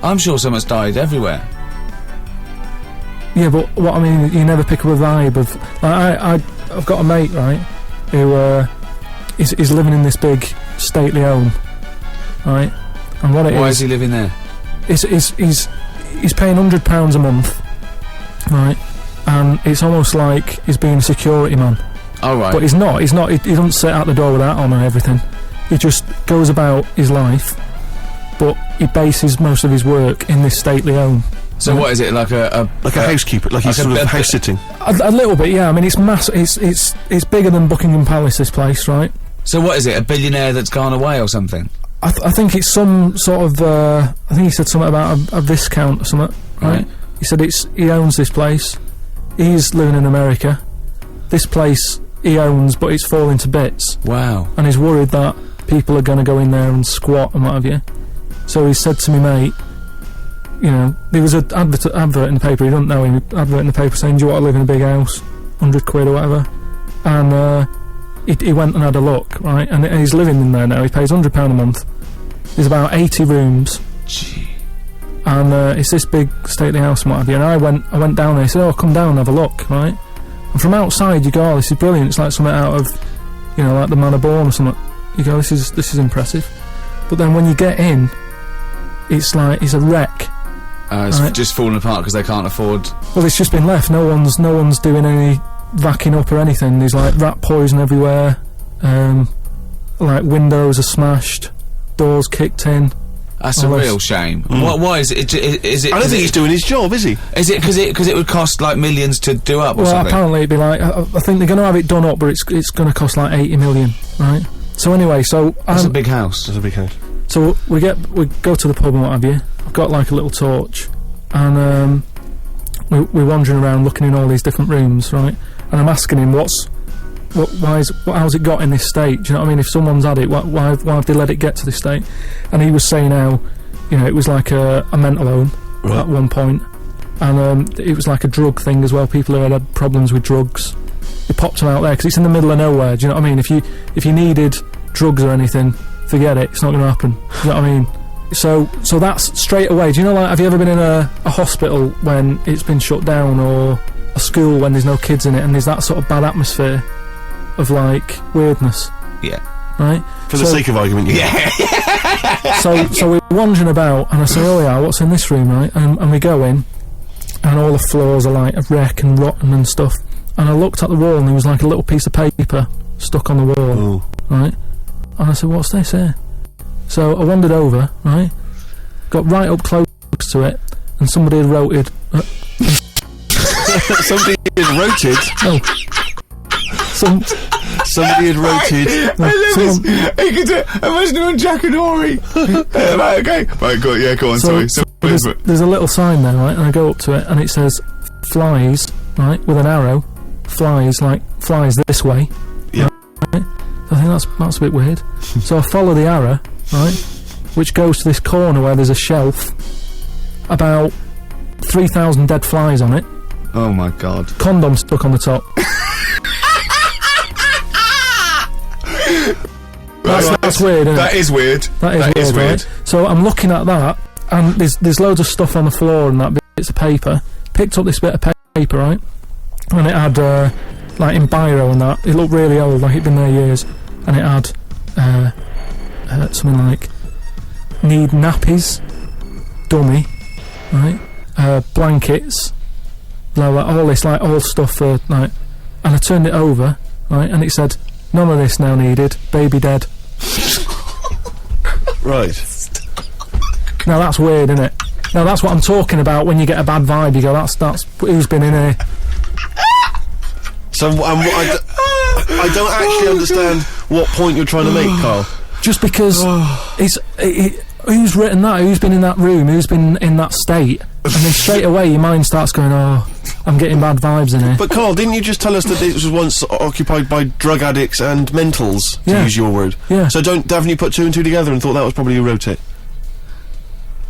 I'm sure someone's died everywhere. Yeah, but what I mean, you never pick up a vibe of... Like, I've got a mate, right, who is living in this big stately home, right? And what Why is he living there? He's paying £100 a month, right? And it's almost like he's being a security man. Oh, right. But he's not, he doesn't sit out the door with that on and everything. He just goes about his life, but he bases most of his work in this stately home. So what is it, like a housekeeper, like he's sort of house sitting? A little bit, yeah. I mean, it's massive. It's bigger than Buckingham Palace, this place, right? So what is it, a billionaire that's gone away or something? I think it's some sort of, I think he said something about a viscount or something, right? He said he owns this place. He's living in America. This place he owns, but it's falling to bits. Wow. And he's worried that people are going to go in there and squat and what have you. So he said to me, mate, you know, there was an advert in the paper, he doesn't know him, advert in the paper saying, do you want to live in a big house? 100 quid or whatever. And he went and had a look, right? And he's living in there now, he pays £100 a month. There's about 80 rooms. Gee. And it's this big stately house and what have you. And I went down there, he said, oh, come down and have a look, right? And from outside you go, oh, this is brilliant, it's like something out of, you know, like the Man of Born or something. You go, this is impressive. But then when you get in, it's like, it's a wreck. It's just falling apart because they can't afford... Well, it's just been left. No one's doing any vacuuming up or anything. There's like rat poison everywhere. Like windows are smashed, doors kicked in. That's a real shame. Why is it? Is it? I don't think he's doing his job, is he? Is it because it would cost like millions to do up or something? Well, apparently it'd be like I think they're going to have it done up, but it's going to cost like 80 million, right? So anyway, that's a big house. That's a big house. So we go to the pub and what have you. I've got like a little torch, and we're wandering around looking in all these different rooms, right? And I'm asking him how's it got in this state? Do you know what I mean? If someone's had it, why have they let it get to this state? And he was saying how, you know, it was like a mental home at one point, and it was like a drug thing as well. People who had problems with drugs, they popped them out there because it's in the middle of nowhere. Do you know what I mean? If you needed drugs or anything, forget it. It's not going to happen. Do you know what I mean? So that's straight away. Do you know, like, have you ever been in a hospital when it's been shut down, or a school when there's no kids in it, and there's that sort of bad atmosphere of like weirdness? Yeah. Right. For the sake of argument, yeah. So we're wandering about, and I say, oh yeah, what's in this room, right? And we go in, and all the floors are like a wreck and rotten and stuff. And I looked at the wall, and there was like a little piece of paper stuck on the wall. Ooh. Right. And I said, what's this here? So I wandered over, right, got right up close to it, and somebody had wrote it. Somebody had wrote it? Oh. Somebody had wrote it. Imagine him and Jack and Ori. Right, okay. Right, go on, sorry. So there's a little sign there, right, and I go up to it, and it says, flies, right, with an arrow, flies this way. Yeah. Right? I think that's a bit weird. So I follow the arrow, right, which goes to this corner where there's a shelf, about 3,000 dead flies on it. Oh my god. Condom stuck on the top. That's weird, isn't it? That is weird. That is weird. Right? So I'm looking at that, and there's loads of stuff on the floor and that bits of paper. Picked up this bit of paper, right, and it had like in biro and that. It looked really old, like it'd been there years, and it had something like need nappies, dummy, right, blankets, blah, blah, all this, like all stuff for like, and I turned it over, right, and it said, none of this now needed, baby dead. Right. Now that's weird, isn't it? Now that's what I'm talking about when you get a bad vibe, you go, that's who's been in here. So I don't actually understand what point you're trying to make, Carl. Just because who's written that, who's been in that room, who's been in that state, and then straight away your mind starts going, oh, I'm getting bad vibes in here. But Carl, didn't you just tell us that it was once occupied by drug addicts and mentals, to use your word? Yeah. So haven't you put two and two together and thought that was probably who wrote it?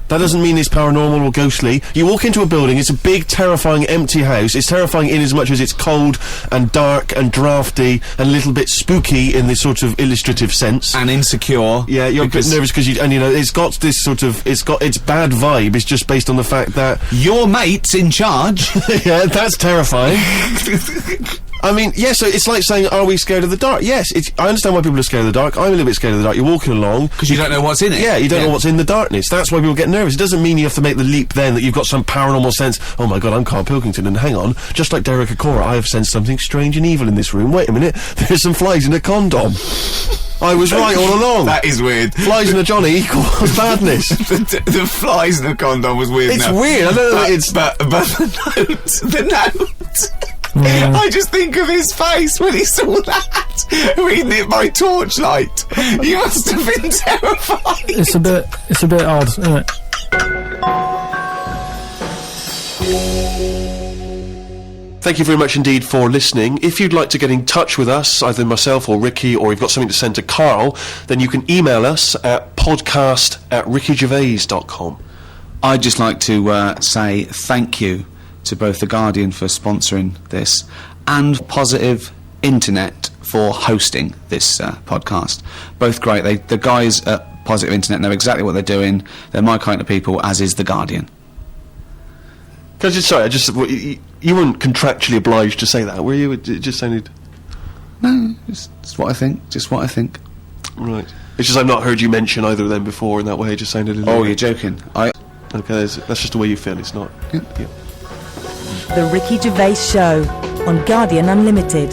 That doesn't mean it's paranormal or ghostly. You walk into a building, it's a big, terrifying, empty house. It's terrifying in as much as it's cold and dark and drafty and a little bit spooky in this sort of illustrative sense. And insecure. Yeah, you're a bit nervous because it's got this sort of, its bad vibe. It's just based on the fact that your mate's in charge. Yeah, that's terrifying. I mean, yeah, so it's like saying, are we scared of the dark? Yes, I understand why people are scared of the dark. I'm a little bit scared of the dark. You're walking along. Because you don't know what's in it. Yeah, you don't know what's in the darkness. That's why people get nervous. It doesn't mean you have to make the leap then that you've got some paranormal sense. Oh my god, I'm Carl Pilkington, and hang on, just like Derek Acora, I have sensed something strange and evil in this room. Wait a minute, there's some flies in a condom. I was right all along. That is weird. Flies in a Johnny equals badness. the flies in a condom was weird. It's weird. I don't know. But the note. Yeah. I just think of his face when he saw that, reading it by torchlight. He must have been terrified. It's a bit odd, isn't it? Thank you very much indeed for listening. If you'd like to get in touch with us, either myself or Ricky, or you've got something to send to Carl, then you can email us at podcast@rickygervais.com. I'd just like to say thank you to both The Guardian for sponsoring this and Positive Internet for hosting this podcast. Both great. The guys at Positive Internet know exactly what they're doing. They're my kind of people, as is The Guardian. Sorry, you weren't contractually obliged to say that, were you? It just sounded... No, it's what I think. Just what I think. Right. It's just I've not heard you mention either of them before in that way. It just sounded a little... Oh, you're joking. Okay, that's just the way you feel. It's not... Yeah. The Ricky Gervais Show on Guardian Unlimited.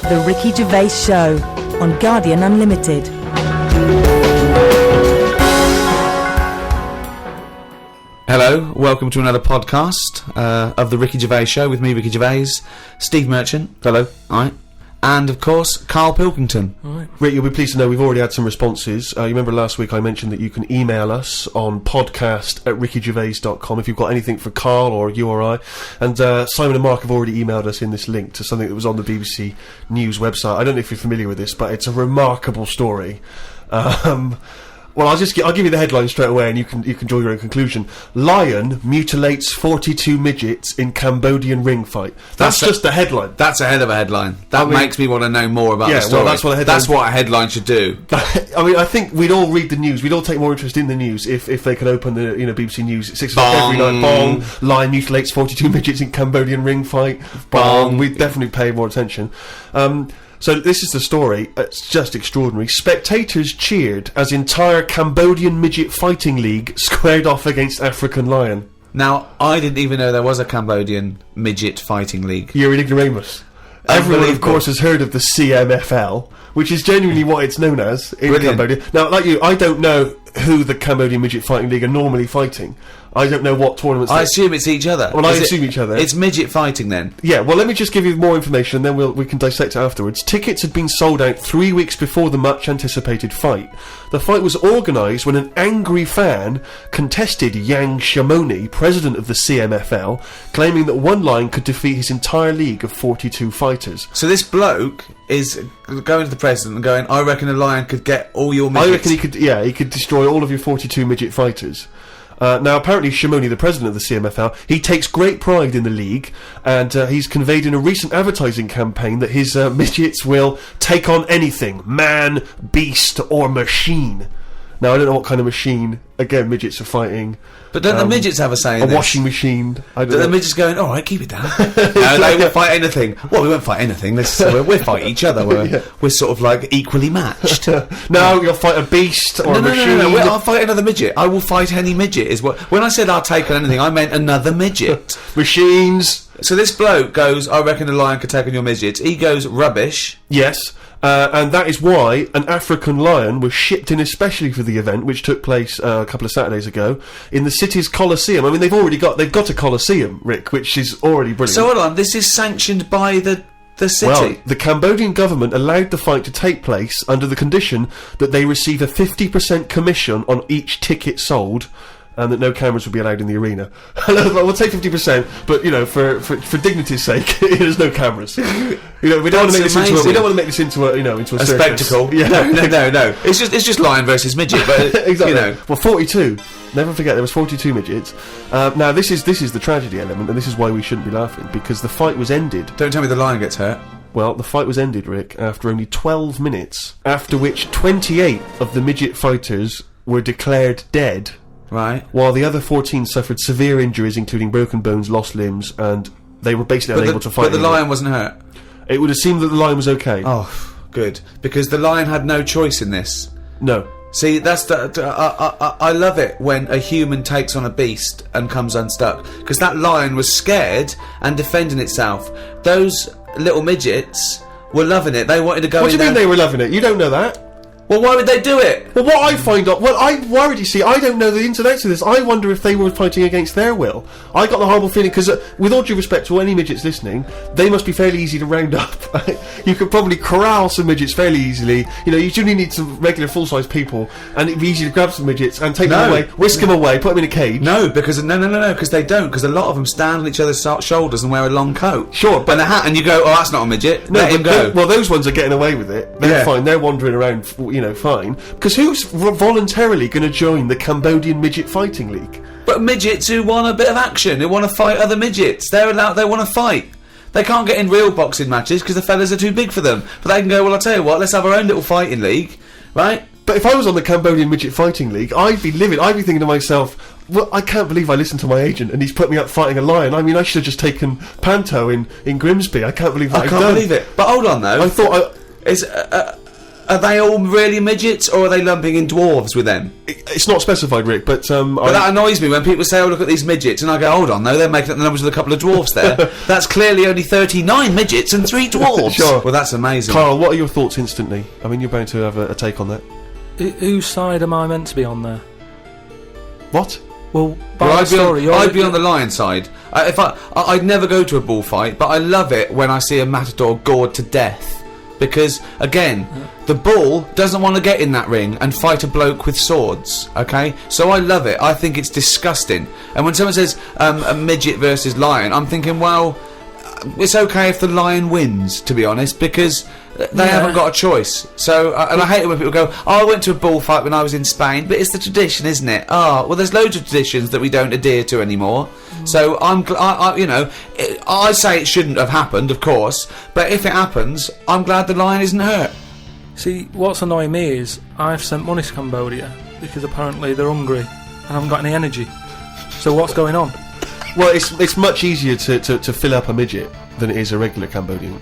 The Ricky Gervais Show on Guardian Unlimited. Hello, welcome to another podcast of The Ricky Gervais Show with me, Ricky Gervais, Steve Merchant, hello, alright, and of course, Carl Pilkington. Alright. Rick, you'll be pleased to know we've already had some responses. You remember last week I mentioned that you can email us on podcast@rickygervais.com if you've got anything for Carl or you or I. And Simon and Mark have already emailed us in this link to something that was on the BBC News website. I don't know if you're familiar with this, but it's a remarkable story. Well, I'll give you the headline straight away, and you can draw your own conclusion. Lion mutilates 42 midgets in Cambodian ring fight. That's just the headline. That's a hell of a headline. That makes me want to know more about the story. Well, that's what a headline should do. I mean, I think we'd all read the news. We'd all take more interest in the news if they could open the BBC News at 6 o'clock every night. Bong. Lion mutilates 42 midgets in Cambodian ring fight. Bong. We'd definitely pay more attention. So this is the story. It's just extraordinary. Spectators cheered as entire Cambodian midget fighting league squared off against African lion. Now, I didn't even know there was a Cambodian midget fighting league. You're an ignoramus. Everyone, of course, has heard of the CMFL, which is genuinely what it's known as in Cambodia. Now, like you, I don't know who the Cambodian Midget Fighting League are normally fighting. I don't know what tournaments... I assume it's each other. Well, I assume each other. It's midget fighting, then? Yeah, well, let me just give you more information, and then we can dissect it afterwards. Tickets had been sold out 3 weeks before the much-anticipated fight. The fight was organised when an angry fan contested Yang Shamoni, president of the CMFL, claiming that one lion could defeat his entire league of 42 fighters. So this bloke is going to the president and going, I reckon a lion could get all your midgets. I reckon he could destroy all of your 42 midget fighters. Now, apparently, Shamoni, the president of the CMFL, he takes great pride in the league, and he's conveyed in a recent advertising campaign that his midgets will take on anything, man, beast, or machine. Now, I don't know what kind of machine, again, midgets are fighting. But don't the midgets have a say in this? A washing machine. I don't know. The midgets going, alright, keep it down. No, they won't fight anything. Well, we won't fight anything. We'll fight each other. We're sort of like equally matched. No, you'll fight a beast or a machine. No, I'll fight another midget. I will fight any midget. Is what. When I said I'll take on anything, I meant another midget. Machines. So this bloke goes, I reckon a lion could take on your midgets. He goes, rubbish. Yes. And that is why an African lion was shipped in especially for the event, which took place a couple of Saturdays ago, in the city's Colosseum. I mean, they've got a Colosseum, Rick, which is already brilliant. So hold on, this is sanctioned by the the city? Well, the Cambodian government allowed the fight to take place under the condition that they receive a 50% commission on each ticket sold, and that no cameras would be allowed in the arena. We'll take 50%, but for dignity's sake, there's no cameers. We don't want to make this into a. We don't want to make this into a into a spectacle. Yeah. No. It's just lion versus midget. But exactly. Well, 42. Never forget there was 42 midgets. Now this is the tragedy element, and this is why we shouldn't be laughing, because the fight was ended. Don't tell me the lion gets hurt. Well, the fight was ended, Rick, after only 12 minutes, after which 28 of the midget fighters were declared dead. Right. While the other 14 suffered severe injuries, including broken bones, lost limbs, and they were basically unable to fight. But the lion wasn't hurt? It would have seemed that the lion was okay. Oh, good. Because the lion had no choice in this. No. See, that's I love it when a human takes on a beast and comes unstuck. Because that lion was scared and defending itself. Those little midgets were loving it. They wanted to go in. What do you mean they were loving it? You don't know that. Well, why would they do it? Well, what I find out... Well, I worried, you see, I don't know the ins and outs of this. I wonder if they were fighting against their will. I got the horrible feeling, because with all due respect to any midgets listening, they must be fairly easy to round up. You could probably corral some midgets fairly easily. You do need some regular full-size people, and it'd be easy to grab some midgets and take them away, whisk them away, put them in a cage. No, because because they don't, because a lot of them stand on each other's shoulders and wear a long coat. Sure, but and a hat, and you go, oh, that's not a midget. No, let him go. Well, those ones are getting away with it. They're fine. They're wandering around, fine. Because who's voluntarily going to join the Cambodian Midget Fighting League? But midgets who want a bit of action, who want to fight other midgets. They're allowed. They want to fight. They can't get in real boxing matches because the fellas are too big for them. But they can go, well, I'll tell you what, let's have our own little fighting league, right? But if I was on the Cambodian Midget Fighting League, I'd be livid. I'd be thinking to myself, well, I can't believe I listened to my agent and he's put me up fighting a lion. I mean, I should have just taken Panto in Grimsby. I can't believe that. I can't believe it. But hold on, though. I thought are they all really midgets, or are they lumping in dwarves with them? It's not specified, Rick, but that annoys me when people say, oh, look at these midgets, and I go, hold on, though, they're making up the numbers with a couple of dwarfs there. That's clearly only 39 midgets and 3 dwarves. Sure. Well, that's amazing. Carl, what are your thoughts instantly? I mean, you're bound to have a take on that. Whose side am I meant to be on there? What? Well, I'd be on the lion side. I'd never go to a bullfight, but I love it when I see a matador gored to death. Because, again, the bull doesn't want to get in that ring and fight a bloke with swords, okay? So I love it. I think it's disgusting. And when someone says a midget versus lion, I'm thinking, well, it's okay if the lion wins, to be honest, because they haven't got a choice. So, and I hate it when people go, oh, I went to a bullfight when I was in Spain, but it's the tradition, isn't it? Oh, well, there's loads of traditions that we don't adhere to anymore. So I say it shouldn't have happened, of course, but if it happens, I'm glad the lion isn't hurt. See, what's annoying me is I've sent money to Cambodia because apparently they're hungry and haven't got any energy. So what's going on? Well, it's much easier to fill up a midget than it is a regular Cambodian.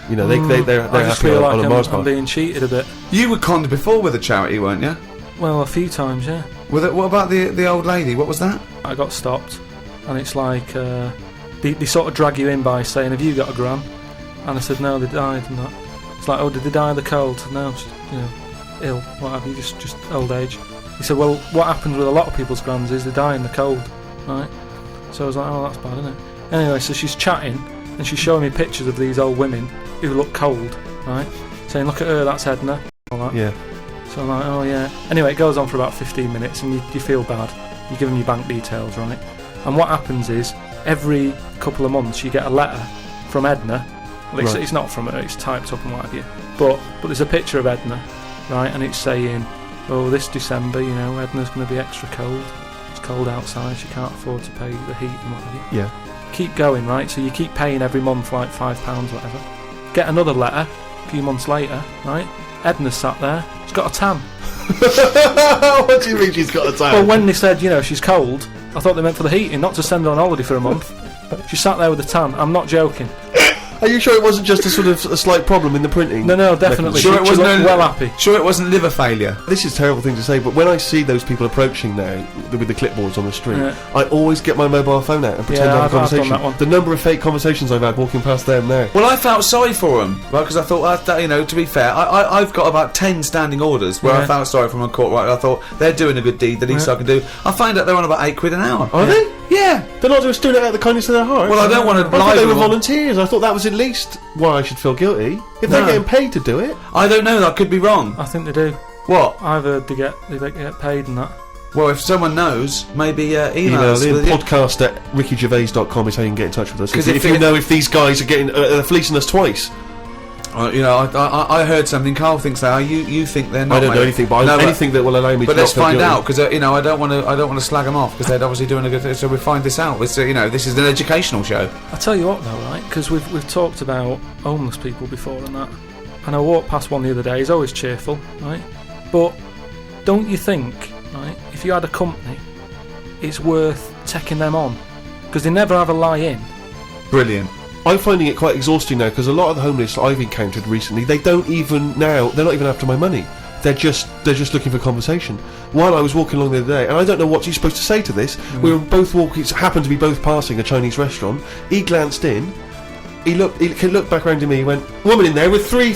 They're I just happy feel on like a Mars bar. I'm being cheated a bit. You were conned before with a charity, weren't you? Well, a few times, yeah. What about the old lady? What was that? I got stopped, and it's like they sort of drag you in by saying, "Have you got a gran?" And I said, "No, they died." And that. It's like, "Oh, did they die of the cold?" No, just, ill, whatever. Just old age. He said, "Well, what happens with a lot of people's grans is they die in the cold, right?" So I was like, "Oh, that's bad, isn't it?" Anyway, so she's chatting and she's showing me pictures of these old women who look cold, right? Saying, "Look at her, that's Edna." All that. Yeah. So I'm like, "Oh yeah." Anyway, it goes on for about 15 minutes and you feel bad. You give them your bank details, right? And what happens is every couple of months you get a letter from Edna. Well, it's not from her, it's typed up and what have you. But there's a picture of Edna, right? And it's saying, "Oh, this December, Edna's going to be extra cold. It's cold outside, she can't afford to pay the heat and what have you." Yeah. Keep going, right? So you keep paying every month like £5, whatever. Get another letter a few months later, right? Edna's sat there, she's got a tan. What do you mean she's got a tan? Well, when they said, she's cold, I thought they meant for the heating, not to send her on holiday for a month. She sat there with a tan, I'm not joking. Are you sure it wasn't just a slight problem in the printing? No, definitely. Sure, it wasn't well happy. Sure, it wasn't liver failure. This is a terrible thing to say, but when I see those people approaching now with the clipboards on the street, I always get my mobile phone out and pretend to have a conversation. I've done that one. The number of fake conversations I've had walking past them now. Well, I felt sorry for them, right? Because I thought, to be fair, I've got about 10 standing orders where I felt sorry from a court. Right, I thought they're doing a good deed. The least I can do. I find out they're on about £8 an hour. Are they? Yeah. They're not just doing it out of the kindness of their heart. Well, I don't want to. I thought they were volunteers. I thought that was the least why I should feel guilty. If they're getting paid to do it. I don't know, I could be wrong. I think they do. What? I've heard they get paid and that. Well, if someone knows, maybe email us. Podcast at rickygervais.com is how you can get in touch with us. Because if you know if these guys are getting fleecing us twice. I heard something. Carl thinks they are. You think they're not. I don't know anything, but anything that will allow me. But to let's not feel find guilty. out, because I don't want to slag them off, because they're obviously doing a good thing. So we find this out. It's this is an educational show. I tell you what, though, right? Because we've talked about homeless people before and that, and I walked past one the other day. He's always cheerful, right? But don't you think, right? If you had a company, it's worth taking them on, because they never have a lie in. Brilliant. I'm finding it quite exhausting now, because a lot of the homeless I've encountered recently, they're not even after my money. They're just looking for conversation. While I was walking along the other day, and I don't know what you're supposed to say to this, we were both walking, happened to be both passing a Chinese restaurant. He glanced in, he looked back around to me, he went, woman in there with 3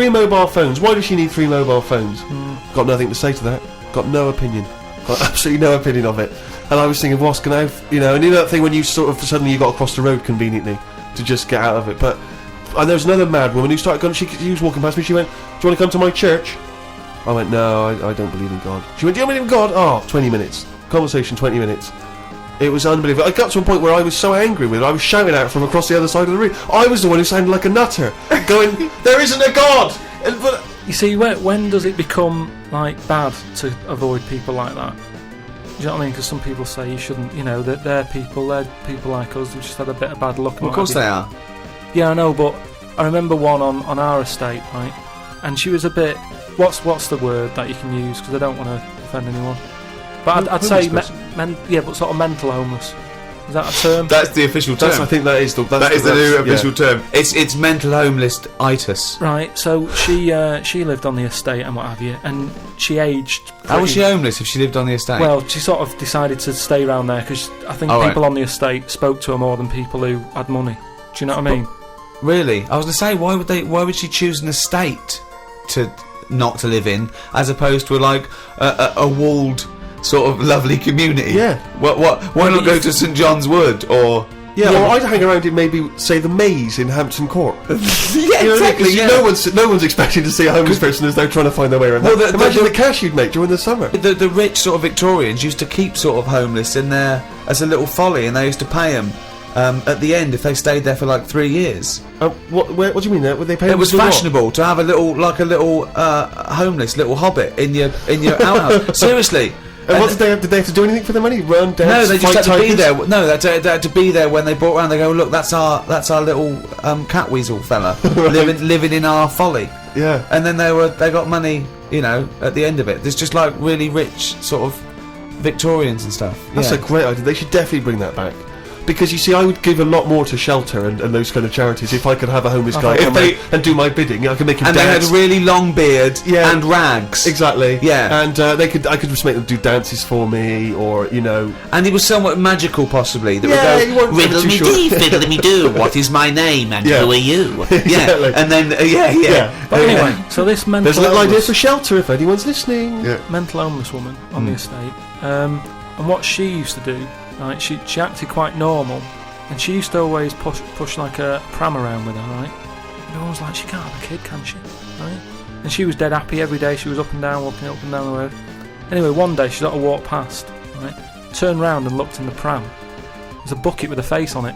mobile phones, why does she need 3 mobile phones? Got nothing to say to that, got no opinion, got absolutely no opinion of it. And I was thinking, what's going to have, and you know that thing when you sort of suddenly you got across the road conveniently to just get out of it. But and there was another mad woman who started going, she was walking past me, she went, do you want to come to my church? I went, no, I don't believe in God. She went, do you believe in God? Oh, 20 minutes. Conversation, 20 minutes. It was unbelievable. I got to a point where I was so angry with her, I was shouting at her from across the other side of the room. I was the one who sounded like a nutter, going, there isn't a God! But you see, when does it become, bad to avoid people like that? Do you know what I mean? Because some people say you shouldn't, that they're people like us who just had a bit of bad luck. Well, of course they are. Yeah, I know, but I remember one on our estate, right? And she was a bit, what's the word that you can use? Because I don't want to offend anyone. But I'd say, but sort of mental homeless. Is that a term? That's the official term. I think that is the new official term. It's mental homeless-itis. Right, so she lived on the estate and what have you, and she aged. How was she homeless if she lived on the estate? Well, she sort of decided to stay around there because I think people on the estate spoke to her more than people who had money. Do you know what I mean? Really? I was going to say, why would she choose an estate not to live in, as opposed to a walled sort of lovely community? Yeah. Why not go to St John's Wood or? Yeah, or I'd hang around in maybe, say, the Maze in Hampton Court. Exactly. No one's expecting to see a homeless person as they're trying to find their way around. Well, imagine the cash you'd make during the summer. The rich sort of Victorians used to keep sort of homeless in there as a little folly, and they used to pay them at the end if they stayed there for 3 years. What do you mean? Would they pay? It was fashionable to have a little homeless little hobbit in your outhouse. Seriously. And what did they have? Did they have to do anything for the money? Run, dance, no, they just had to tigers? be there. No, they had to be there when they brought around. They go, look, that's our little catweasel fella living in our folly. Yeah. And then they got money, at the end of it. There's just really rich sort of Victorians and stuff. That's a great idea. They should definitely bring that back. Because you see, I would give a lot more to shelter and those kind of charities if I could have a homeless guy and do my bidding. I could make him dance. And they had a really long beard and rags. Exactly. Yeah. And I could just make them do dances for me, or And he was somewhat magical, possibly. That would go, riddle me dee, fiddle me do. What is my name and who are you? Exactly. Yeah. And then But anyway, so this mental there's a little idea for shelter if anyone's listening. Yeah. Mental homeless woman on the estate, and what she used to do. Right, she acted quite normal, and she used to always push like a pram around with her, right? And everyone was like, she can't have a kid, can she? Right? And she was dead happy every day. She was up and down, walking up and down the road. Anyway, one day she sort of walked past, right? Turned round and looked in the pram. There's a bucket with a face on it.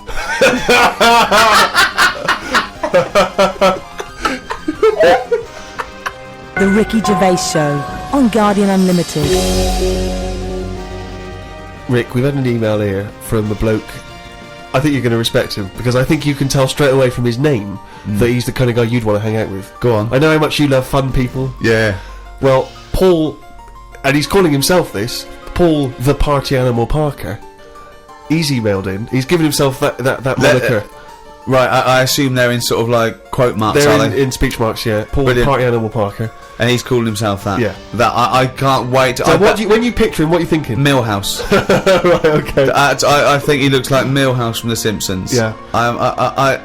The Ricky Gervais Show on Guardian Unlimited. Rick, we've had an email here from a bloke. I think you're going to respect him, because I think you can tell straight away from his name that he's the kind of guy you'd want to hang out with. Go on. I know how much you love fun people. Yeah. Well, Paul, and he's calling himself this, Paul the Party Animal Parker. He's emailed in. He's given himself that moniker. Right, I assume they're in sort of quote marks, they're are they? in speech marks, yeah. Paul Brilliant. the Party Animal Parker. And he's called himself that. Yeah. That I can't wait. So when you picture him, what are you thinking? Millhouse. Right, okay. I think he looks like Millhouse from The Simpsons. Yeah.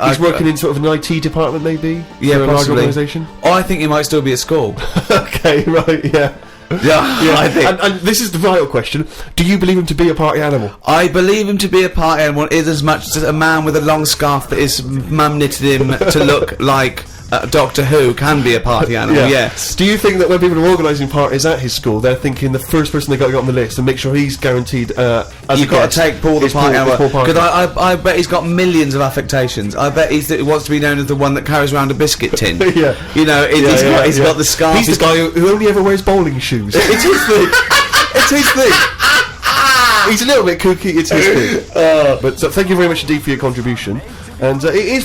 He's working in sort of an IT department, maybe? Yeah, for a large possibly. organisation? I think he might still be at school. Okay, right, yeah. Yeah, I think. And this is the vital question: do you believe him to be a party animal? I believe him to be a party animal is as much as a man with a long scarf that his mum knitted him to look like Doctor Who can be a party animal. Yes. Do you think that when people are organising parties at his school, they're thinking the first person they got to get on the list and make sure he's guaranteed? You've got to take Paul the party animal, because I bet he's got millions of affectations. I bet he wants to be known as the one that carries around a biscuit tin. Yeah. You know, he's got the scarf. He's the guy who only ever wears bowling shoes. It's his thing. It's his thing. He's a little bit kooky. It's his thing. But thank you very much indeed for your contribution, and it is